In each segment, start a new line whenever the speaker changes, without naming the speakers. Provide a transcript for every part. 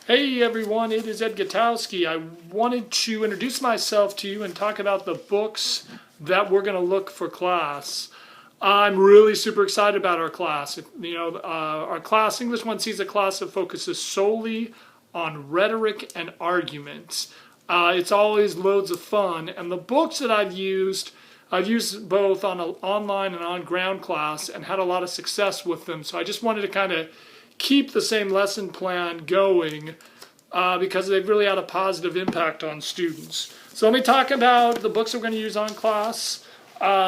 Hey everyone, it is Ed Gutowski. I wanted to introduce myself to you and talk about the books that we're going to look for class. I'm really super excited about our class. Our class, English 1C, is a class that focuses solely on rhetoric and argument. It's always loads of fun, and the books that I've used both on an online and on-ground class and had a lot of success with them. So I just wanted to kind of keep the same lesson plan going because they've really had a positive impact on students. So let me talk about the books we're going to use on class.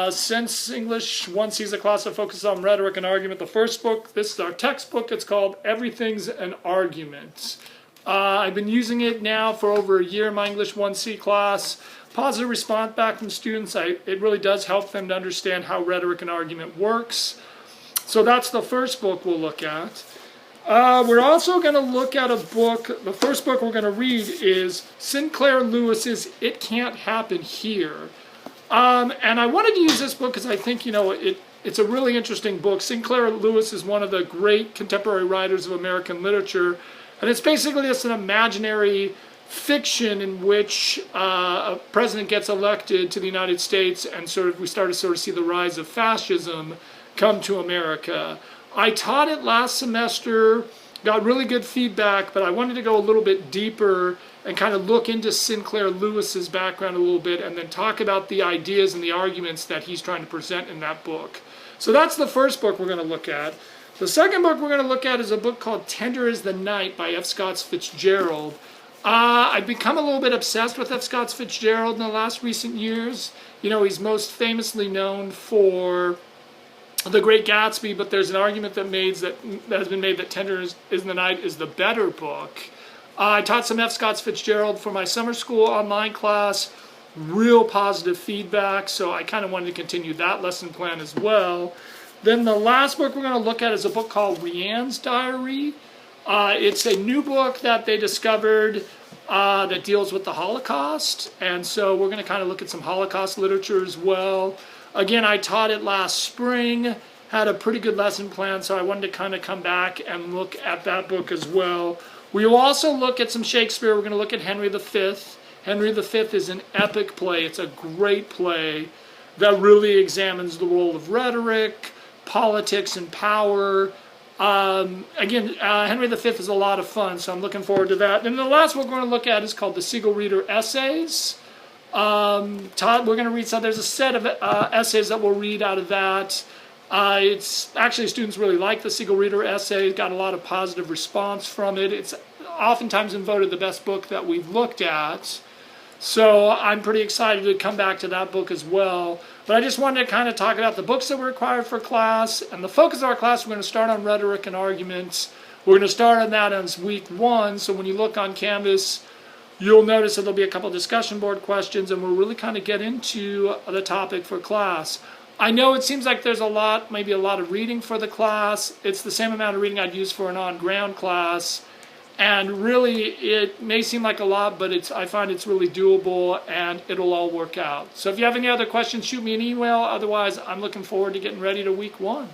Since English 1C is a class that focuses on rhetoric and argument, the first book, this is our textbook, it's called Everything's an Argument. I've been using it now for over a year in my English 1C class. Positive response back from students. It really does help them to understand how rhetoric and argument works. So that's the first book we'll look at. We're also going to look at a book. The first book we're going to read is Sinclair Lewis's It Can't Happen Here. And I wanted to use this book because I think, it's a really interesting book. Sinclair Lewis is one of the great contemporary writers of American literature. And it's basically just an imaginary fiction in which a president gets elected to the United States and we start to see the rise of fascism come to America. I taught it last semester, got really good feedback, but I wanted to go a little bit deeper and kind of look into Sinclair Lewis's background a little bit and then talk about the ideas and the arguments that he's trying to present in that book. So that's the first book we're going to look at. The second book we're going to look at is a book called Tender is the Night by F. Scott Fitzgerald. I've become a little bit obsessed with F. Scott Fitzgerald in the last recent years. He's most famously known for The Great Gatsby, but there's an argument that has been made that Tender is the Night is the better book. I taught some F. Scott Fitzgerald for my summer school online class. Real positive feedback, so I kind of wanted to continue that lesson plan as well. Then the last book we're going to look at is a book called Rianne's Diary. It's a new book that they discovered that deals with the Holocaust, and so we're going to kind of look at some Holocaust literature as well. Again, I taught it last spring, had a pretty good lesson plan, so I wanted to kind of come back and look at that book as well. We will also look at some Shakespeare. We're going to look at Henry V. Henry V is an epic play. It's a great play that really examines the role of rhetoric, politics, and power. Henry V is a lot of fun, so I'm looking forward to that. And the last one we're going to look at is called the Siegel Reader Essays. We're going to read some. There's a set of essays that we'll read out of that. It's actually, students really like the Siegel Reader Essay. Got a lot of positive response from it. It's oftentimes been voted the best book that we've looked at. So I'm pretty excited to come back to that book as well. But I just wanted to kind of talk about the books that were required for class. And the focus of our class, we're going to start on rhetoric and arguments. We're going to start on that as week 1. So when you look on Canvas, you'll notice that there'll be a couple discussion board questions, and we'll really kind of get into the topic for class. I know it seems like there's maybe a lot of reading for the class. It's the same amount of reading I'd use for an on-ground class. And really, it may seem like a lot, but I find it's really doable, and it'll all work out. So if you have any other questions, shoot me an email. Otherwise, I'm looking forward to getting ready to week 1.